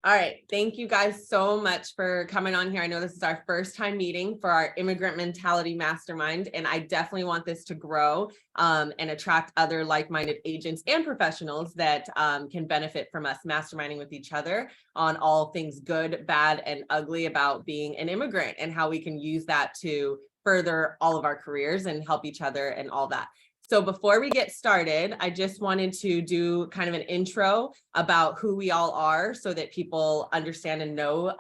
All right. Thank you guys so much for coming on here. I know this is our first time meeting for our Immigrant Mentality Mastermind, and I definitely want this to grow and attract other like-minded agents and professionals that can benefit from us masterminding with each other on all things good, bad, and ugly about being an immigrant and how we can use that to further all of our careers and help each other and all that. So before we get started, I just wanted to do kind of an intro about who we all are so that people understand and know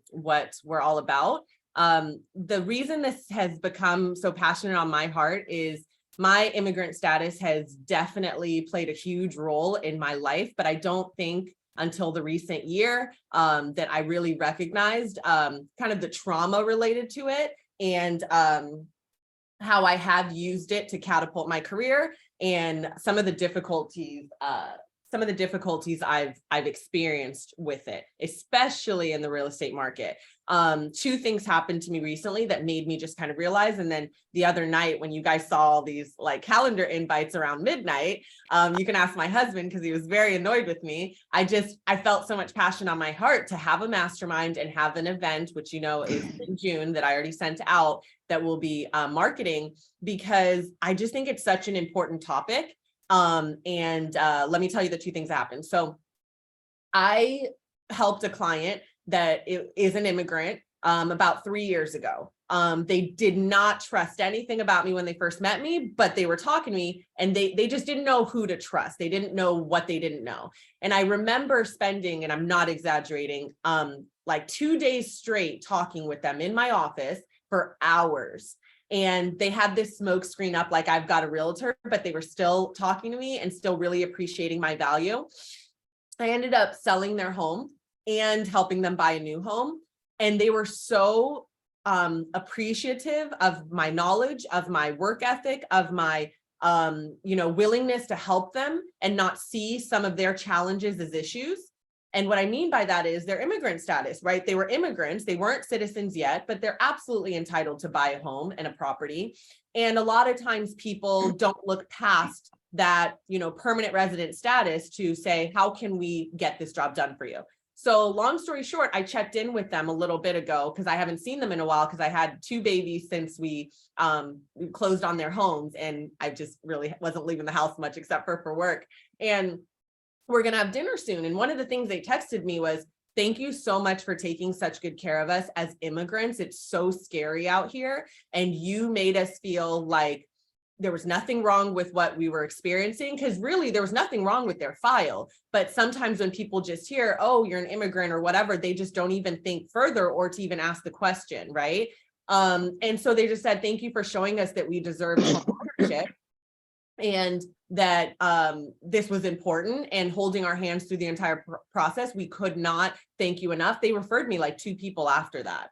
what we're all about. The reason this has become so passionate on my heart is my immigrant status has definitely played a huge role in my life, but I don't think until the recent year that I really recognized kind of the trauma related to it and how I have used it to catapult my career and some of the difficulties I've experienced with it, especially in the real estate market. Two things happened to me recently that made me just kind of realize. And then the other night when you guys saw all these like calendar invites around midnight, you can ask my husband because he was very annoyed with me. I felt so much passion on my heart to have a mastermind and have an event, which you know is in June that I already sent out that will be marketing, because I just think it's such an important topic. Let me tell you the two things that happened. So I helped a client that is an immigrant about 3 years ago. They did not trust anything about me when they first met me, but they were talking to me and they just didn't know who to trust. They didn't know what they didn't know. And I remember spending, and I'm not exaggerating, like 2 days straight talking with them in my office for hours. And they had this smoke screen up like I've got a realtor, but they were still talking to me and still really appreciating my value. I ended up selling their home and helping them buy a new home. And they were so appreciative of my knowledge, of my work ethic, of my willingness to help them and not see some of their challenges as issues. And what I mean by that is their immigrant status, right? They were immigrants, they weren't citizens yet, but they're absolutely entitled to buy a home and a property. And a lot of times people don't look past that, permanent resident status to say, how can we get this job done for you? So long story short, I checked in with them a little bit ago because I haven't seen them in a while because I had 2 babies since we closed on their homes, and I just really wasn't leaving the house much except for work. And we're going to have dinner soon. And one of the things they texted me was, thank you so much for taking such good care of us as immigrants. It's so scary out here. And you made us feel like there was nothing wrong with what we were experiencing, because really there was nothing wrong with their file. But sometimes when people just hear, oh, you're an immigrant or whatever, they just don't even think further or to even ask the question, right? And so they just said, thank you for showing us that we deserve ownership and that this was important and holding our hands through the entire process. We could not thank you enough. They referred me like 2 people after that.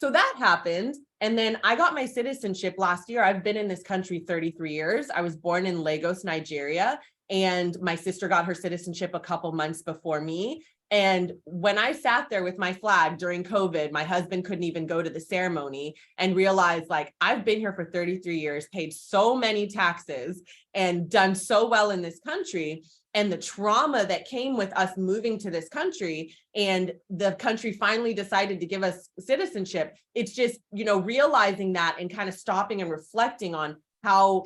So that happened. And then I got my citizenship last year. I've been in this country 33 years. I was born in Lagos, Nigeria, and my sister got her citizenship a couple months before me. And when I sat there with my flag during COVID, my husband couldn't even go to the ceremony, and realized like I've been here for 33 years, paid so many taxes and done so well in this country. And the trauma that came with us moving to this country and the country finally decided to give us citizenship. It's just, realizing that and kind of stopping and reflecting on how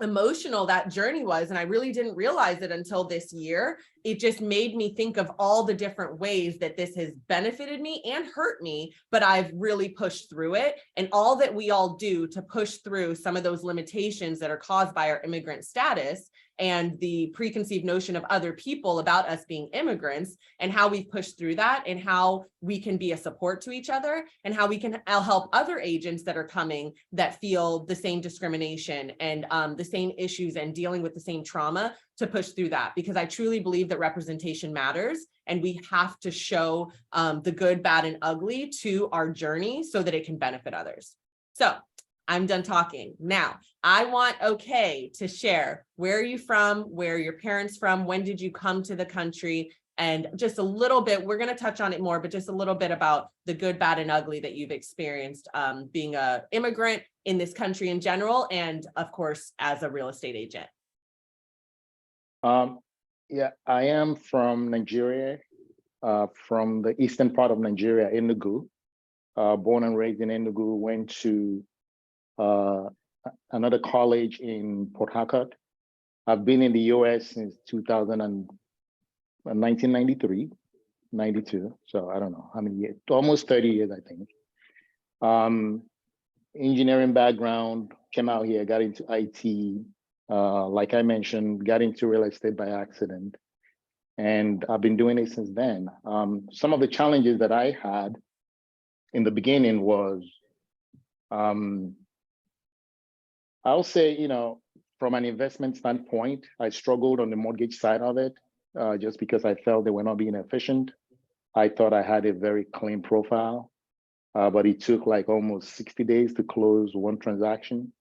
emotional that journey was. And I really didn't realize it until this year. It just made me think of all the different ways that this has benefited me and hurt me, but I've really pushed through it. And all that we all do to push through some of those limitations that are caused by our immigrant status and the preconceived notion of other people about us being immigrants, and how we push through that, and how we can be a support to each other, and how we can help other agents that are coming that feel the same discrimination and the same issues and dealing with the same trauma to push through that. Because I truly believe that representation matters, and we have to show the good, bad, and ugly to our journey so that it can benefit others. So I'm done talking. Now, I want OK to share, where are you from? Where are your parents from? When did you come to the country? And just a little bit, we're going to touch on it more, but just a little bit about the good, bad, and ugly that you've experienced being an immigrant in this country in general, and of course, as a real estate agent. Yeah, I am from Nigeria. from the eastern part of Nigeria, Enugu, born and raised in Enugu, went to another college in Port Harcourt. I've been in the US since 1993, 92. So I don't know how many years, almost 30 years, I think. Engineering background, came out here, got into IT. Like I mentioned, got into real estate by accident. And I've been doing it since then. Some of the challenges that I had in the beginning was, I'll say, from an investment standpoint, I struggled on the mortgage side of it, just because I felt they were not being efficient. I thought I had a very clean profile, but it took like almost 60 days to close one transaction.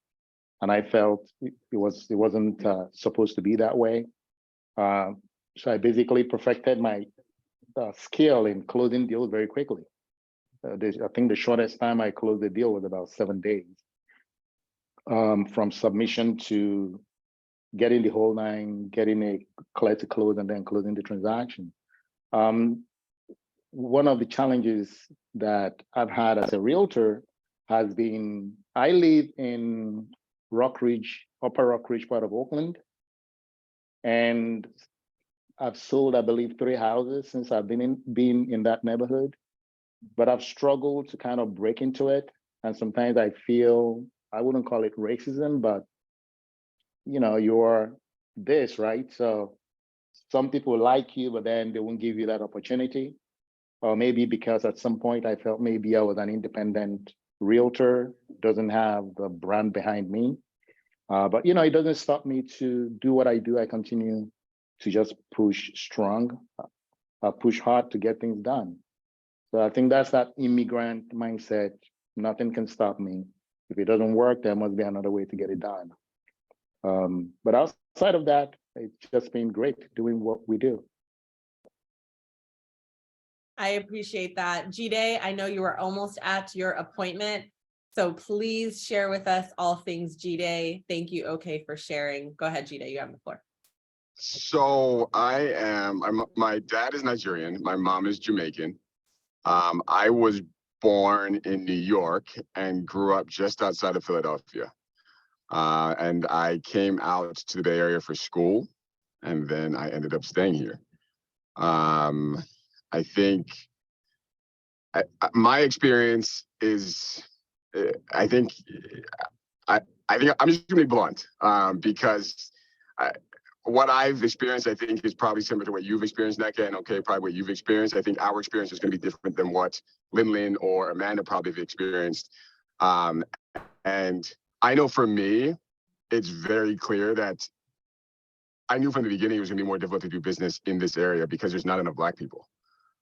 And I felt it wasn't supposed to be that way. So I basically perfected my skill in closing deals very quickly. I think the shortest time I closed the deal was about 7 days, from submission to getting the whole nine, getting a clear to close, and then closing the transaction. One of the challenges that I've had as a realtor has been, I live in Rockridge, Upper Rockridge part of Oakland, and I've sold, I believe, 3 houses since I've been in that neighborhood, but I've struggled to kind of break into it. And sometimes I feel, I wouldn't call it racism, but you're this, right? So some people like you, but then they won't give you that opportunity. Or maybe because at some point I felt maybe I was an independent realtor, doesn't have the brand behind me. But it doesn't stop me to do what I do. I continue to just push strong, push hard to get things done. So I think that's that immigrant mindset. Nothing can stop me. If it doesn't work, there must be another way to get it done. But outside of that, it's just been great doing what we do. I appreciate that. Jide, I know you are almost at your appointment, so please share with us all things Jide. Thank you, OK, for sharing. Go ahead, Jide, you have the floor. So my dad is Nigerian. My mom is Jamaican. I was born in New York and grew up just outside of Philadelphia. And I came out to the Bay Area for school, and then I ended up staying here. I think my experience is, I think I'm just gonna be blunt, because what I've experienced, I think, is probably similar to what you've experienced, Nneka, and OK, probably what you've experienced. I think our experience is going to be different than what Lin or Amanda probably have experienced. And I know for me, it's very clear that I knew from the beginning it was going to be more difficult to do business in this area because there's not enough Black people.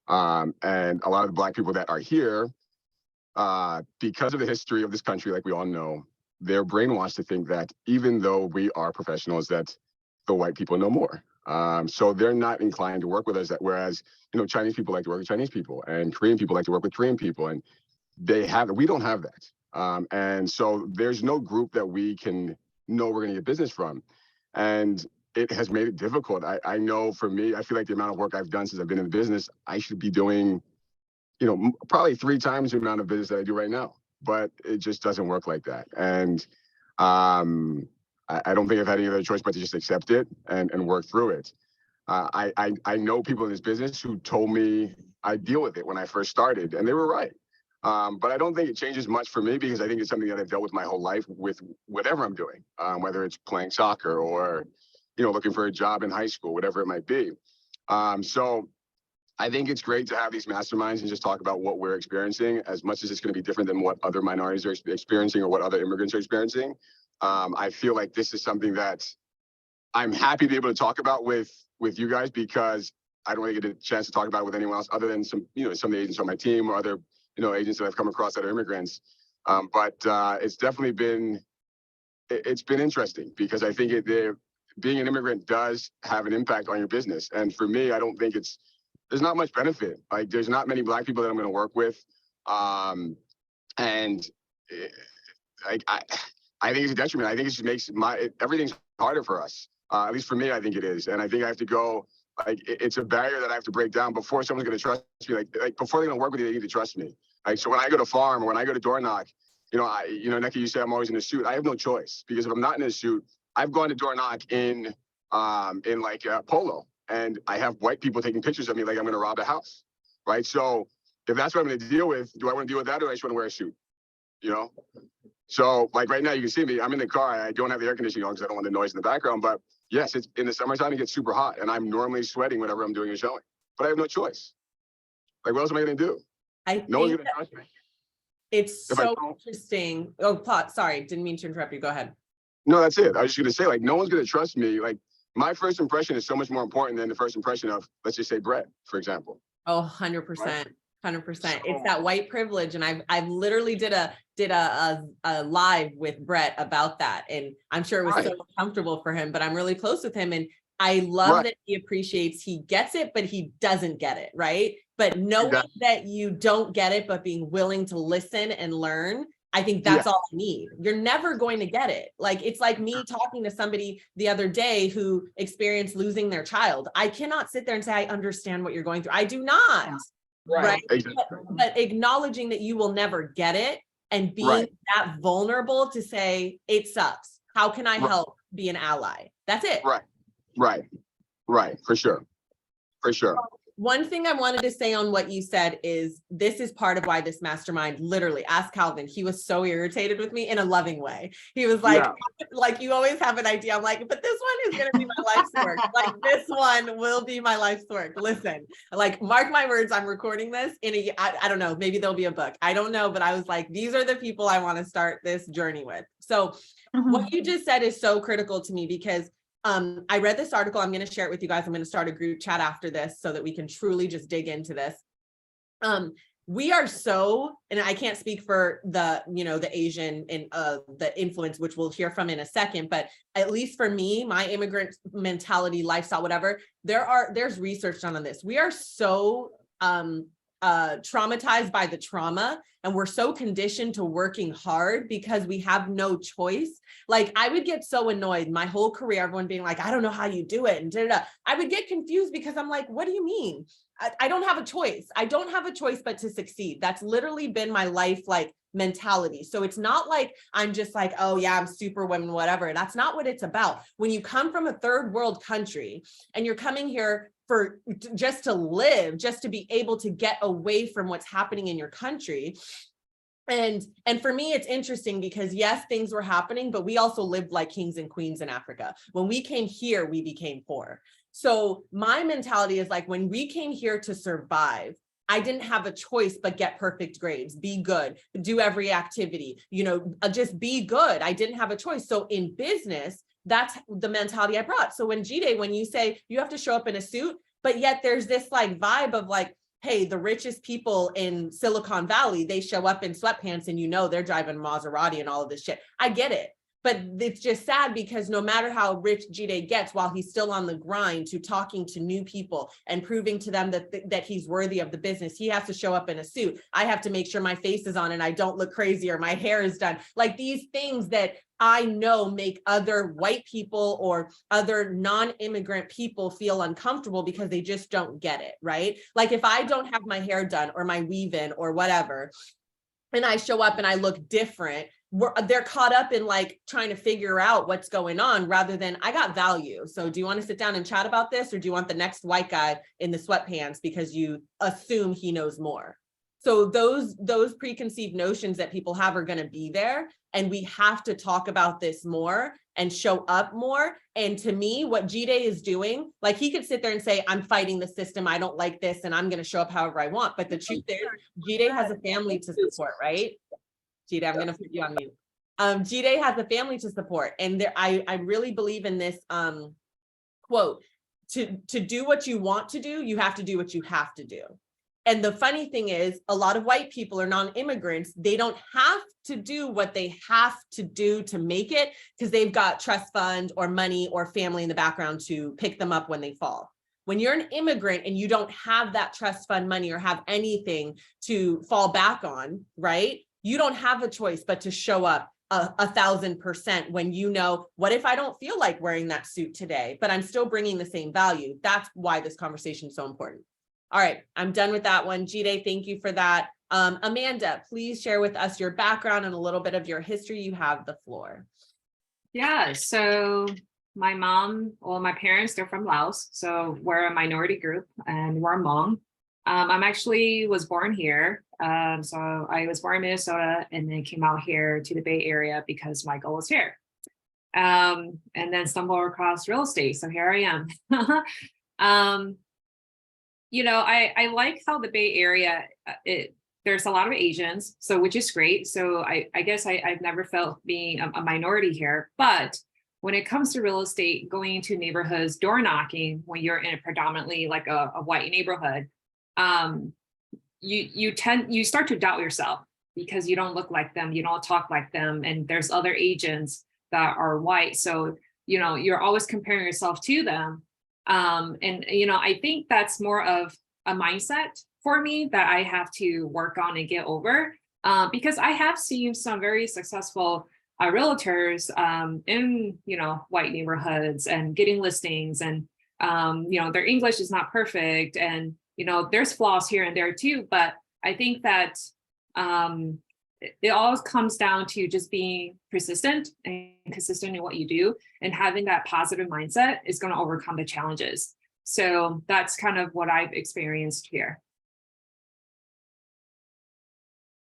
And a lot of the Black people that are here, because of the history of this country, like we all know, they're brainwashed to think that even though we are professionals, that the white people know more. So they're not inclined to work with us. Whereas, Chinese people like to work with Chinese people, and Korean people like to work with Korean people, and we don't have that. And so there's no group that we can know we're going to get business from. And it has made it difficult. I know for me, I feel like the amount of work I've done since I've been in the business, I should be doing, probably 3 times the amount of business that I do right now. But it just doesn't work like that. And I don't think I've had any other choice but to just accept it and work through it. I know people in this business who told me I'd deal with it when I first started, and they were right. But I don't think it changes much for me, because I think it's something that I've dealt with my whole life with whatever I'm doing, whether it's playing soccer or, looking for a job in high school, whatever it might be. So I think it's great to have these masterminds and just talk about what we're experiencing, as much as it's going to be different than what other minorities are experiencing or what other immigrants are experiencing. I feel like this is something that I'm happy to be able to talk about with you guys, because I don't really get a chance to talk about it with anyone else other than some of the agents on my team or other, agents that I've come across that are immigrants. But it's definitely been interesting, because I think being an immigrant does have an impact on your business. And for me, I don't think there's not much benefit. Like, there's not many Black people that I'm going to work with. And I think it's a detriment. I think it just makes everything's harder for us. At least for me, I think it is. And I think I have to go Like it's a barrier that I have to break down before someone's going to trust me. Like before they're going to work with you, they need to trust me. Like, so when I go to farm or when I go to door knock, Nikki, you say I'm always in a suit. I have no choice, because if I'm not in a suit, I've gone to door knock in like polo, and I have white people taking pictures of me like I'm going to rob a house, right? So if that's what I'm going to deal with, do I want to deal with that, or do I just want to wear a suit? So like right now, you can see me. I'm in the car. I don't have the air conditioning on because I don't want the noise in the background. But yes, it's in the summertime. It gets super hot, and I'm normally sweating whenever I'm doing a showing. But I have no choice. Like, what else am I going to do? No one's going to trust me. It's so interesting. Oh, sorry, didn't mean to interrupt you. Go ahead. No, that's it. I was just going to say, like, no one's going to trust me. Like, my first impression is so much more important than the first impression of, let's just say, Brett, for example. Oh, 100%. 100%. It's that white privilege. And I've literally did a live with Brett about that. And I'm sure it was so uncomfortable for him, but I'm really close with him. And I love that he appreciates, he gets it, but he doesn't get it. Right. But knowing that you don't get it, but being willing to listen and learn, I think that's all I need. You're never going to get it. Like, it's like me talking to somebody the other day who experienced losing their child. I cannot sit there and say, I understand what you're going through. I do not. Right. But acknowledging that you will never get it and being that vulnerable to say, it sucks. How can I help be an ally? That's it. Right. For sure. One thing I wanted to say on what you said is, this is part of why this mastermind, literally, ask Calvin. He was so irritated with me in a loving way. He was like, like, you always have an idea. I'm like, but this one is going to be my life's work. Like, this one will be my life's work. Listen, like, mark my words, I'm recording this in I don't know, maybe there'll be a book. I don't know, but I was like, these are the people I want to start this journey with. So what you just said is so critical to me, because I read this article. I'm going to share it with you guys. I'm going to start a group chat after this so that we can truly just dig into this. We are so, and I can't speak for the Asian and the influence, which we'll hear from in a second, but at least for me, my immigrant mentality, lifestyle, whatever, there's research done on this. We are so traumatized by the trauma, and we're so conditioned to working hard because we have no choice. Like, I would get so annoyed my whole career, everyone being like, I don't know how you do it, and da-da-da. I would get confused because I'm like, what do you mean? I don't have a choice. I don't have a choice but to succeed. That's literally been my life, like, mentality. So it's not like I'm just like, oh yeah, I'm superwoman, whatever. That's not what it's about. When you come from a third world country and you're coming here for just to live, just to be able to get away from what's happening in your country. And for me, it's interesting because yes, things were happening, but we also lived like kings and queens in Africa. When we came here, we became poor. So my mentality is like, when we came here to survive, I didn't have a choice but get perfect grades, be good, do every activity, just be good. I didn't have a choice. So in business, that's the mentality I brought. So when G-Day, when you say you have to show up in a suit, but yet there's this like vibe of like, hey, the richest people in Silicon Valley, they show up in sweatpants and they're driving Maserati and all of this shit. I get it. But it's just sad because no matter how rich G-Day gets, while he's still on the grind to talking to new people and proving to them that he's worthy of the business, he has to show up in a suit. I have to make sure my face is on and I don't look crazy or my hair is done. Like, these things that I know make other white people or other non-immigrant people feel uncomfortable because they just don't get it, right? Like, if I don't have my hair done or my weave in or whatever, and I show up and I look different, they're caught up in like trying to figure out what's going on rather than I got value. So do you want to sit down and chat about this, or do you want the next white guy in the sweatpants because you assume he knows more? So those preconceived notions that people have are going to be there, and we have to talk about this more and show up more. And to me, what G-Day is doing, like, he could sit there and say, I'm fighting the system, I don't like this, and I'm going to show up however I want. But the truth is, G-Day has a family to support, right? G-Day, I'm going to put you on mute. G-Day has a family to support. And I really believe in this quote, to do what you want to do, you have to do what you have to do. And the funny thing is, a lot of white people or non-immigrants, they don't have to do what they have to do to make it because they've got trust fund or money or family in the background to pick them up when they fall. When you're an immigrant and you don't have that trust fund money or have anything to fall back on, right? You don't have a choice but to show up 1,000% when you know, what if I don't feel like wearing that suit today, but I'm still bringing the same value? That's why this conversation is so important. All right, I'm done with that one. Jide, thank you for that. Amanda, please share with us your background and a little bit of your history. You have the floor. Yeah, so my parents, they're from Laos. So we're a minority group and we're Hmong. I'm actually was born here. So I was born in Minnesota and then came out here to the Bay Area because Michael was here. And then stumbled across real estate. So here I am. I like how the Bay Area, there's a lot of Asians, so which is great. So I guess I've never felt being a minority here. But when it comes to real estate, going into neighborhoods, door knocking, when you're in a predominantly like a white neighborhood, you start to doubt yourself because you don't look like them, you don't talk like them, and there's other agents that are white. So you're always comparing yourself to them. I think that's more of a mindset for me that I have to work on and get over, because I have seen some very successful realtors in white neighborhoods and getting listings, and their English is not perfect, and there's flaws here and there too. But I think that it all comes down to just being persistent and consistent in what you do, and having that positive mindset is going to overcome the challenges. So that's kind of what I've experienced here.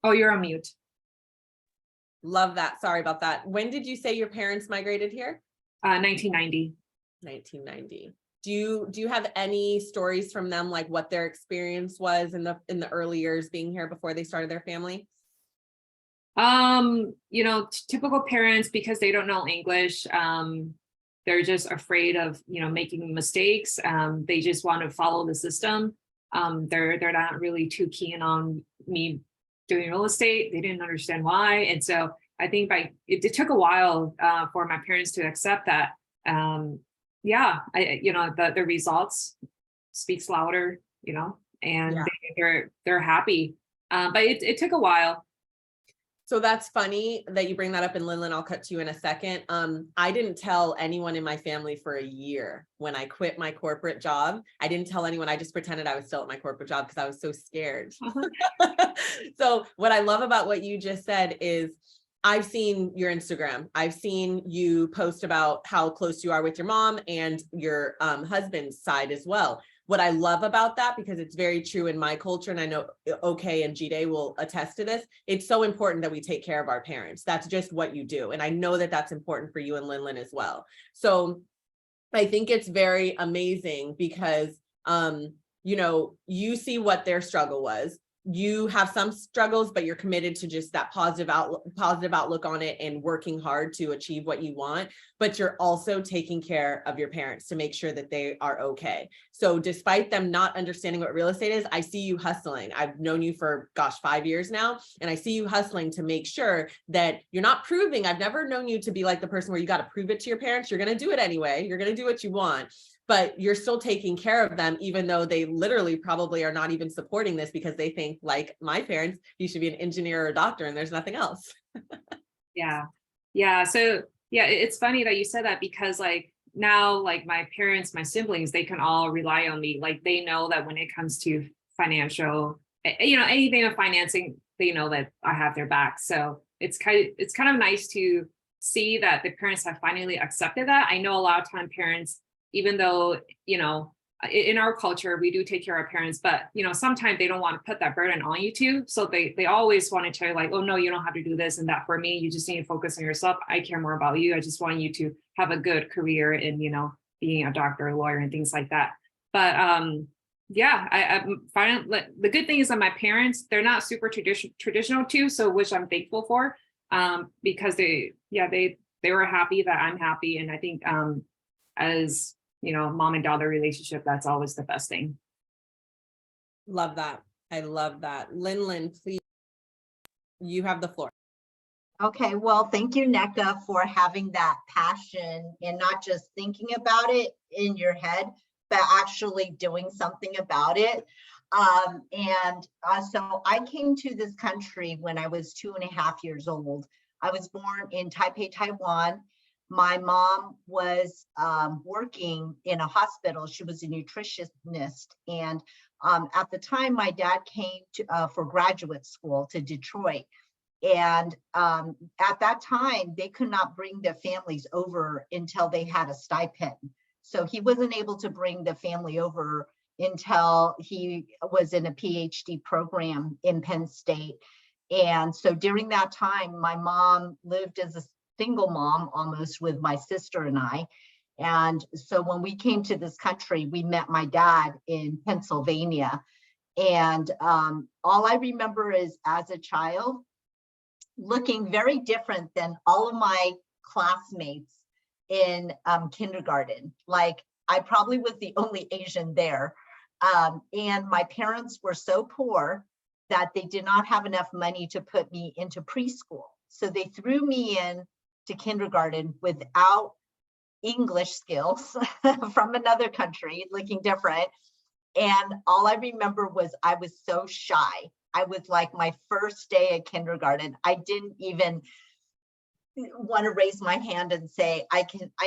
Oh, you're on mute. Love that. Sorry about that. When did you say your parents migrated here? 1990. 1990. Do you have any stories from them, like what their experience was in the early years being here before they started their family? Typical parents, because they don't know English, they're just afraid of making mistakes. They just want to follow the system. They're not really too keen on me doing real estate. They didn't understand why, and so I think it took a while for my parents to accept that. The results speaks louder, and they're happy. But it took a while. So that's funny that you bring that up, and Lynn, I'll cut to you in a second. I didn't tell anyone in my family for a year when I quit my corporate job. I didn't tell anyone. I just pretended I was still at my corporate job because I was so scared. So what I love about what you just said is, I've seen your Instagram. I've seen you post about how close you are with your mom and your husband's side as well. What I love about that, because it's very true in my culture, and I know OK and Jide will attest to this, it's so important that we take care of our parents. That's just what you do. And I know that that's important for you and Lin as well. So I think it's very amazing because, you see what their struggle was. You have some struggles, but you're committed to just that positive outlook on it and working hard to achieve what you want. But you're also taking care of your parents to make sure that they are okay. So despite them not understanding what real estate is, I see you hustling. I've known you for 5 years now, and I see you hustling to make sure that you're not proving. I've never known you to be like the person where you got to prove it to your parents. You're going to do it anyway. You're going to do what you want, but you're still taking care of them, even though they literally probably are not even supporting this because they think, like my parents, you should be an engineer or a doctor and there's nothing else. Yeah. So it's funny that you said that, because now, my parents, my siblings, they can all rely on me. They know that when it comes to financial, anything of financing, they know that I have their back. So it's kind of nice to see that the parents have finally accepted that. I know a lot of time parents, even though, in our culture, we do take care of our parents, but, sometimes they don't want to put that burden on you too. So they always want to tell you oh, no, you don't have to do this and that for me. You just need to focus on yourself. I care more about you. I just want you to have a good career in, being a doctor, a lawyer, and things like that. But I find the good thing is that my parents, they're not super traditional too. So which I'm thankful for, because they were happy that I'm happy. And I think as mom and daughter relationship, that's always the best thing. Love that. I love that. Lynn, please, you have the floor. Okay, well, thank you, NECA, for having that passion and not just thinking about it in your head, but actually doing something about it. So I came to this country when I was 2.5 years old. I was born in Taipei, Taiwan. My mom was working in a hospital. She was a nutritionist. And at the time, my dad came to, for graduate school to Detroit. And at that time, they could not bring their families over until they had a stipend. So he wasn't able to bring the family over until he was in a PhD program in Penn State. And so during that time, my mom lived as a single mom almost with my sister and I. And so when we came to this country, we met my dad in Pennsylvania. And all I remember is as a child, looking very different than all of my classmates in kindergarten. Like I probably was the only Asian there. And my parents were so poor that they did not have enough money to put me into preschool. So they threw me in to kindergarten without English skills from another country, looking different. And all I remember was I was so shy. I was like my first day at kindergarten. I didn't even want to raise my hand and say, I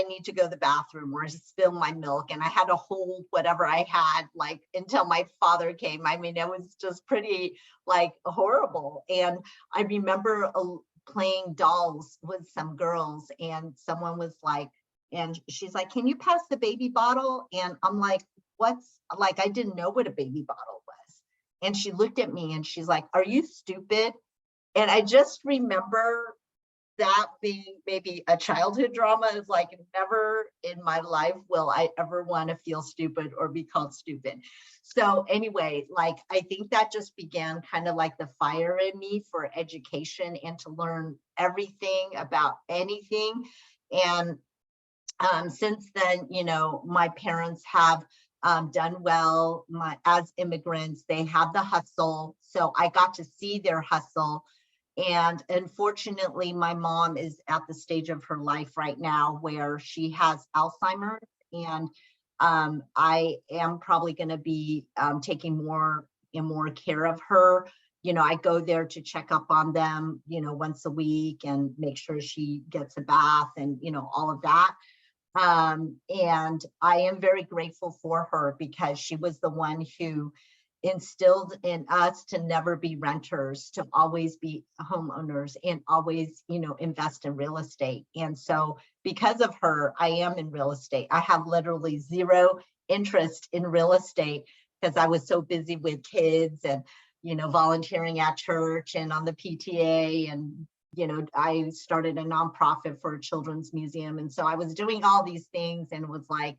need to go to the bathroom or spill my milk. And I had to hold whatever I had like until my father came. I mean, it was just pretty like horrible. And I remember playing dolls with some girls, and someone was like, and she's like, can you pass the baby bottle? And I'm like, what's, like, I didn't know what a baby bottle was. And she looked at me and she's like, are you stupid? And I just remember that being maybe a childhood trauma. Is like, never in my life will I ever want to feel stupid or be called stupid. So anyway, like, I think that just began kind of like the fire in me for education and to learn everything about anything. And since then, you know, my parents have done well as immigrants. They have the hustle. So I got to see their hustle. And unfortunately, my mom is at the stage of her life right now where she has Alzheimer's. And I am probably going to be taking more and more care of her. You know, I go there to check up on them, you know, once a week and make sure she gets a bath and, you know, all of that. And I am very grateful for her because she was the one who instilled in us to never be renters, to always be homeowners and always, you know, invest in real estate. And so because of her, I am in real estate. I have literally zero interest in real estate because I was so busy with kids and, you know, volunteering at church and on the PTA. And, you know, I started a nonprofit for a children's museum. And so I was doing all these things and was like,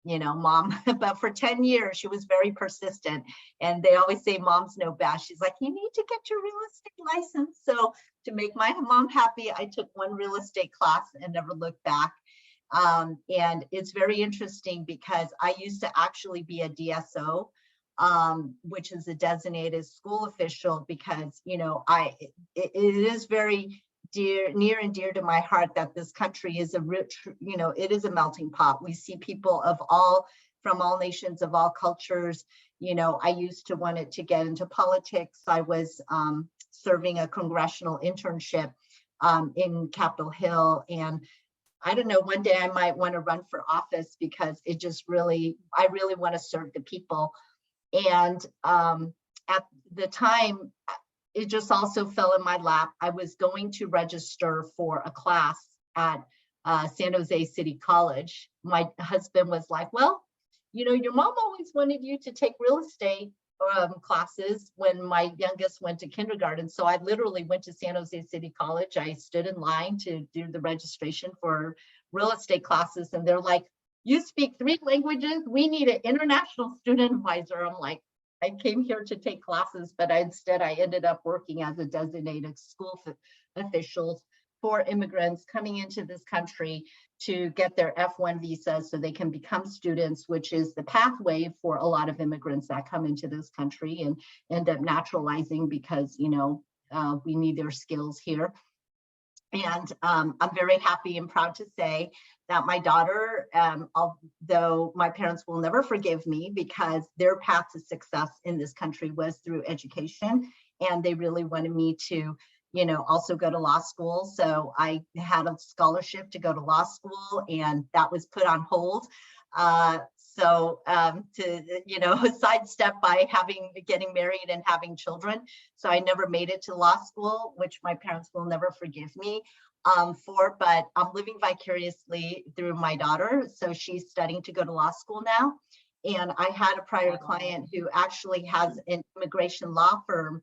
you know, mom, but for 10 years, she was very persistent. And they always say moms know best. She's like, you need to get your real estate license. So to make my mom happy, I took one real estate class and never looked back. And it's very interesting because I used to actually be a DSO, which is a designated school official, because, you know, it is very near and dear to my heart that this country is a rich, you know, it is a melting pot. We see people of from all nations, of all cultures. You know, I used to want it to get into politics. I was serving a congressional internship in Capitol Hill. And I don't know, one day I might want to run for office because it just really, I really want to serve the people. And at the time, it just also fell in my lap. I was going to register for a class at San Jose City College. My husband was like, well, you know, your mom always wanted you to take real estate classes when my youngest went to kindergarten. So I literally went to San Jose City College. I stood in line to do the registration for real estate classes. And they're like, you speak 3 languages. We need an international student advisor. I'm like, I came here to take classes, but instead I ended up working as a designated school officials for immigrants coming into this country to get their F1 visa so they can become students, which is the pathway for a lot of immigrants that come into this country and end up naturalizing because, you know, we need their skills here. And I'm very happy and proud to say that my daughter, although my parents will never forgive me because their path to success in this country was through education, and they really wanted me to also go to law school. So I had a scholarship to go to law school, and that was put on hold. To sidestep by getting married and having children. So I never made it to law school, which my parents will never forgive me for, but I'm living vicariously through my daughter. So she's studying to go to law school now. And I had a prior client who actually has an immigration law firm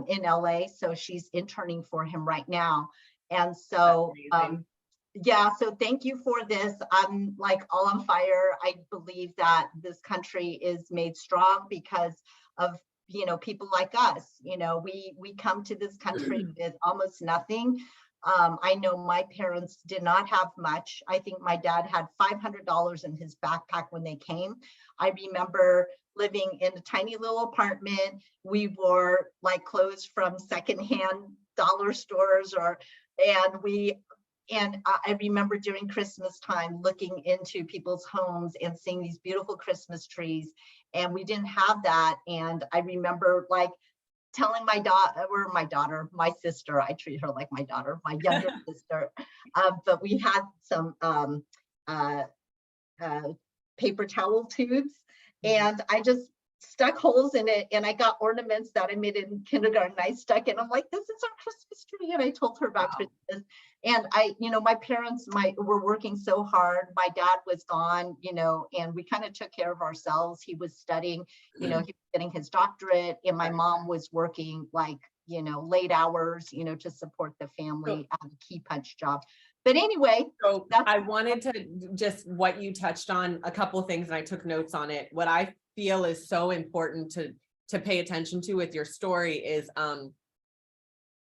in LA. So she's interning for him right now. And so, yeah, so thank you for this. I'm like all on fire. I believe that this country is made strong because of, people like us. We come to this country with almost nothing. I know my parents did not have much. I think my dad had $500 in his backpack when they came. I remember living in a tiny little apartment. We wore like clothes from secondhand dollar stores, and I remember during Christmas time looking into people's homes and seeing these beautiful Christmas trees, and we didn't have that. And I remember like telling my sister, I treat her like my daughter, my younger sister, but we had some paper towel tubes, and I just stuck holes in it, and I got ornaments that I made in kindergarten. I stuck in. I'm like, this is our Christmas tree. And I told her about Christmas. And my parents were working so hard. My dad was gone, and we kind of took care of ourselves. He was studying, he was getting his doctorate, and my mom was working like, late hours, to support the family, key punch job. But anyway, so I wanted to just what you touched on, a couple of things, and I took notes on it. What I feel is so important to pay attention to with your story is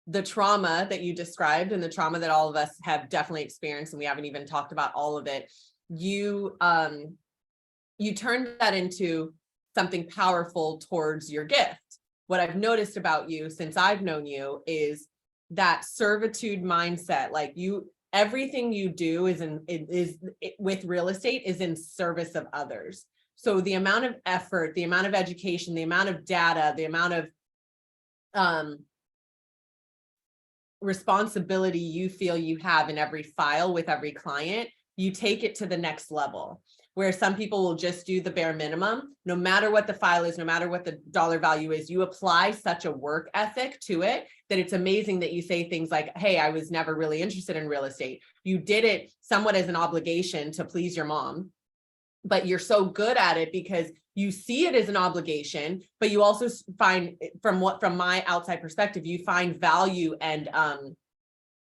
the trauma that you described, and the trauma that all of us have definitely experienced, and we haven't even talked about all of it. You turned that into something powerful towards your gift. What I've noticed about you since I've known you is that servitude mindset. Like everything you do is with real estate is in service of others. So the amount of effort, the amount of education, the amount of data, the amount of responsibility you feel you have in every file with every client, you take it to the next level. Where some people will just do the bare minimum, no matter what the file is, no matter what the dollar value is, you apply such a work ethic to it that it's amazing that you say things like, hey, I was never really interested in real estate. You did it somewhat as an obligation to please your mom, but you're so good at it because you see it as an obligation, but you also find, from my outside perspective, you find value and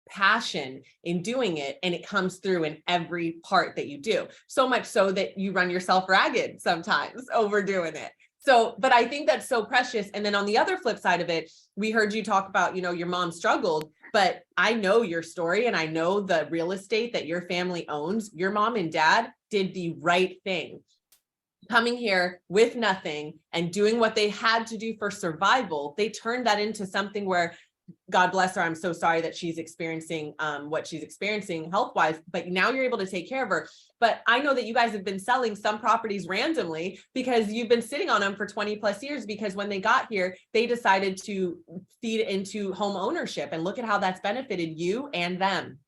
passion in doing it, and it comes through in every part that you do, so much so that you run yourself ragged sometimes overdoing it. So, but I think that's so precious. And then on the other flip side of it, we heard you talk about, your mom struggled, but I know your story, and I know the real estate that your family owns. Your mom and dad did the right thing, coming here with nothing and doing what they had to do for survival. They turned that into something where, God bless her, I'm so sorry that she's experiencing what she's experiencing health-wise, but now you're able to take care of her. But I know that you guys have been selling some properties randomly because you've been sitting on them for 20 plus years, because when they got here, they decided to feed into home ownership, and look at how that's benefited you and them.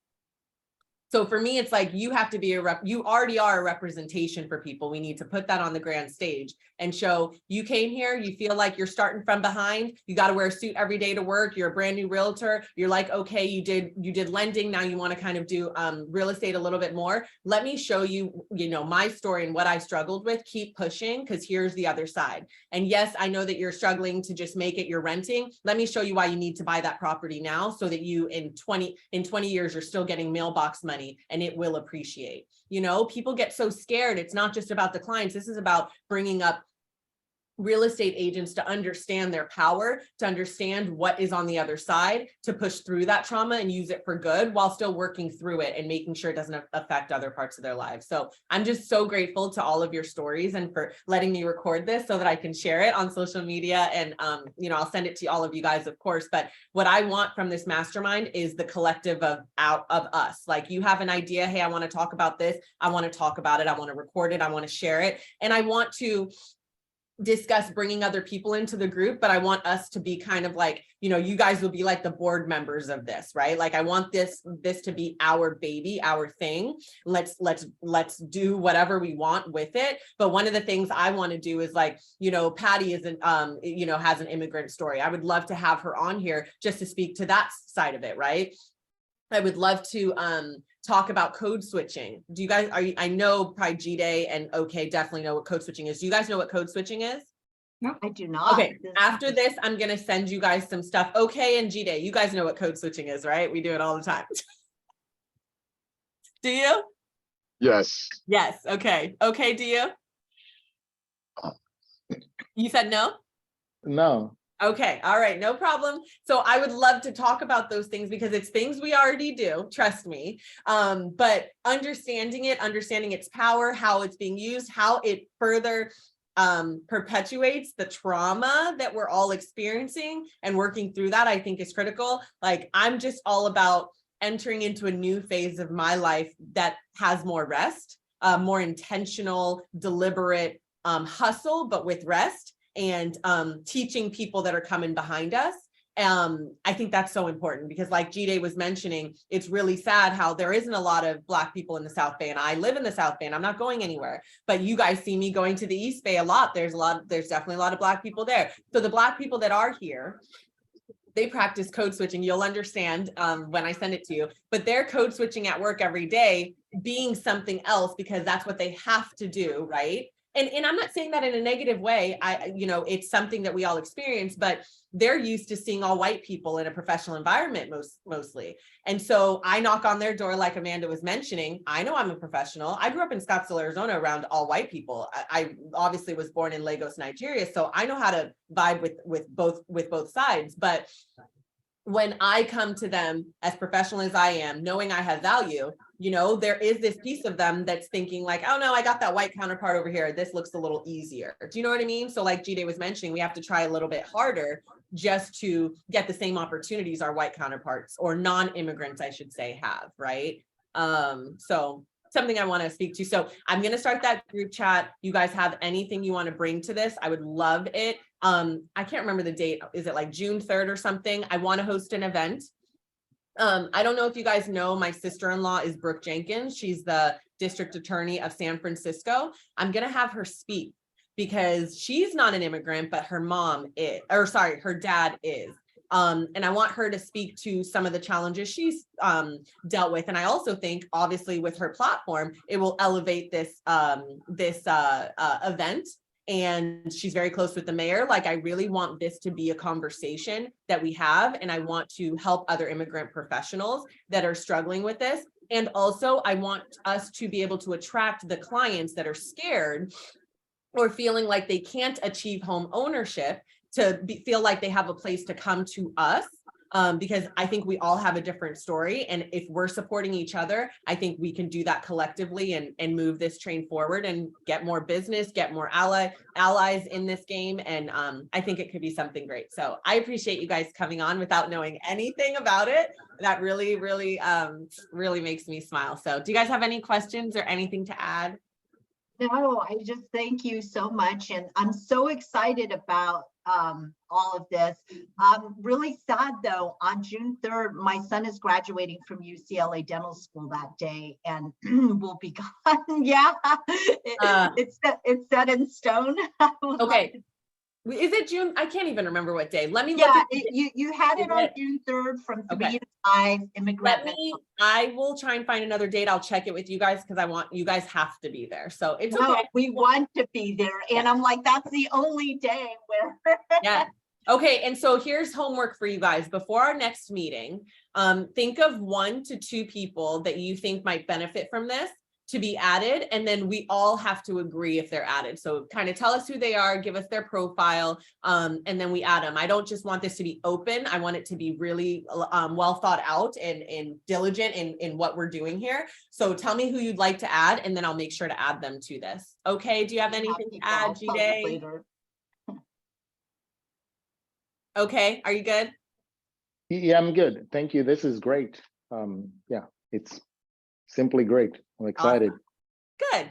So for me, it's like you have to be you already are a representation for people. We need to put that on the grand stage and show you came here, you feel like you're starting from behind, you got to wear a suit every day to work, you're a brand new realtor, you're like, okay, you did lending, now you want to kind of do real estate a little bit more. Let me show you, my story and what I struggled with. Keep pushing, because here's the other side. And yes, I know that you're struggling to just make it, you're renting. Let me show you why you need to buy that property now, so that you in 20 years, you're still getting mailbox money, and it will appreciate. People get so scared. It's not just about the clients. This is about bringing up real estate agents to understand their power, to understand what is on the other side, to push through that trauma and use it for good while still working through it and making sure it doesn't affect other parts of their lives. So I'm just so grateful to all of your stories and for letting me record this so that I can share it on social media. And, I'll send it to all of you guys, of course. But what I want from this mastermind is the collective of us. Like, you have an idea, hey, I want to talk about this. I want to talk about it. I want to record it. I want to share it. And I want to discuss bringing other people into the group, but I want us to be kind of like, you guys will be like the board members of this, right? Like I want this to be our baby, our thing. Let's do whatever we want with it. But one of the things I want to do is like, Patty isn't, has an immigrant story. I would love to have her on here just to speak to that side of it, right? I would love to talk about code switching. Do you guys, I know probably G-Day and OK definitely know what code switching is. Do you guys know what code switching is? No, I do not. Okay, after this, I'm going to send you guys some stuff. OK and G-Day, you guys know what code switching is, right? We do it all the time. Do you? Yes. Yes. Okay. Okay. Do you? You said no? No. Okay. All right. No problem. So I would love to talk about those things because it's things we already do, trust me. But understanding its power, how it's being used, how it further perpetuates the trauma that we're all experiencing and working through that, I think is critical. Like I'm just all about entering into a new phase of my life that has more rest, more intentional, deliberate hustle, but with rest. And teaching people that are coming behind us. I think that's so important because like G-Day was mentioning, it's really sad how there isn't a lot of Black people in the South Bay, and I live in the South Bay and I'm not going anywhere, but you guys see me going to the East Bay a lot. There's definitely a lot of Black people there. So the Black people that are here, they practice code switching. You'll understand when I send it to you, but they're code switching at work every day, being something else because that's what they have to do, right? And I'm not saying that in a negative way. It's something that we all experience, but they're used to seeing all white people in a professional environment mostly. And so I knock on their door, like Amanda was mentioning. I know I'm a professional. I grew up in Scottsdale, Arizona, around all white people. I obviously was born in Lagos, Nigeria, so I know how to vibe with both sides. But when I come to them as professional as I am, knowing I have value, there is this piece of them that's thinking like, oh no, I got that white counterpart over here. This looks a little easier. Do you know what I mean? So like G-Day was mentioning, we have to try a little bit harder just to get the same opportunities our white counterparts or non-immigrants, I should say, have, right? So something I want to speak to. So I'm going to start that group chat. You guys have anything you want to bring to this? I would love it. I can't remember the date. Is it like June 3rd or something? I want to host an event. I don't know if you guys know, my sister-in-law is Brooke Jenkins. She's the district attorney of San Francisco. I'm going to have her speak because she's not an immigrant, but her dad is. And I want her to speak to some of the challenges she's dealt with. And I also think, obviously, with her platform, it will elevate this event. And she's very close with the mayor. Like, I really want this to be a conversation that we have. And I want to help other immigrant professionals that are struggling with this. And also, I want us to be able to attract the clients that are scared or feeling like they can't achieve home ownership to feel like they have a place to come to us. Because I think we all have a different story. And if we're supporting each other, I think we can do that collectively and move this train forward and get more business, get more allies in this game. And I think it could be something great. So I appreciate you guys coming on without knowing anything about it. That really, really, really makes me smile. So do you guys have any questions or anything to add? No, I just thank you so much. And I'm so excited about all of this. I'm really sad though, on June 3rd, my son is graduating from UCLA Dental School that day and will be gone. Yeah, it's set in stone. Okay. Is it June? I can't even remember what day. Let me look. Yeah, you had it on June 3rd from 3 to 5. Immigrant Mentality. I will try and find another date. I'll check it with you guys because I want you guys have to be there. So it's no, okay. We want to be there. And I'm like, that's the only day where yeah. Okay, and so here's homework for you guys. Before our next meeting, think of 1 to 2 people that you think might benefit from this to be added, and then we all have to agree if they're added. So kind of tell us who they are, give us their profile, and then we add them. I don't just want this to be open. I want it to be really well thought out and diligent in what we're doing here. So tell me who you'd like to add, and then I'll make sure to add them to this. Okay, do you have anything to add, G-Day? Okay, are you good? Yeah, I'm good. Thank you. This is great. Yeah, it's simply great. I'm excited. Awesome. Good.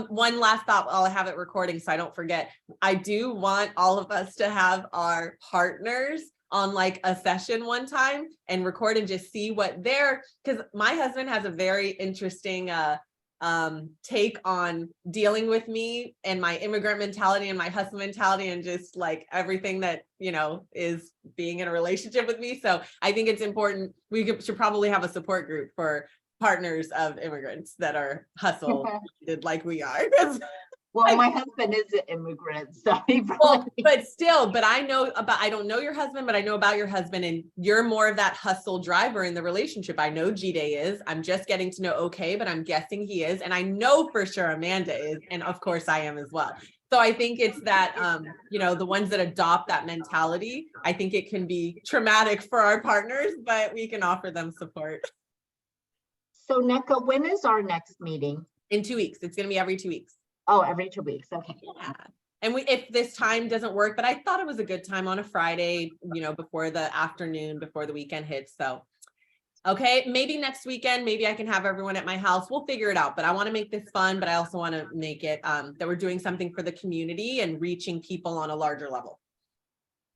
One last thought while I have it recording so I don't forget. I do want all of us to have our partners on like a session one time and record and just see what they're, because my husband has a very interesting take on dealing with me and my immigrant mentality and my hustle mentality and just like everything that, you know, is being in a relationship with me. So I think it's important. Should probably have a support group for partners of immigrants that are hustle like we are. Well, my husband is an immigrant, so he Well, probably, but still, but I don't know your husband, but I know about your husband, and you're more of that hustle driver in the relationship. I know G-Day is. I'm just getting to know okay, but I'm guessing he is. And I know for sure Amanda is. And of course I am as well. So I think it's that, you know, the ones that adopt that mentality, I think it can be traumatic for our partners, but we can offer them support. so NECA, when is our next meeting? In 2 weeks. It's going to be every 2 weeks. Oh, every 2 weeks, okay. Yeah. And if this time doesn't work, but I thought it was a good time on a Friday, you know, before the afternoon, before the weekend hits. So, okay, maybe next weekend, maybe I can have everyone at my house. We'll figure it out, but I want to make this fun, but I also want to make it that we're doing something for the community and reaching people on a larger level.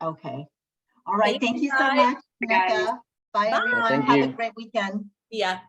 Okay. All right, thank you so guys. much, Bye, guys. NECA. Bye, Bye. everyone. Thank Have you. a great weekend. Yeah.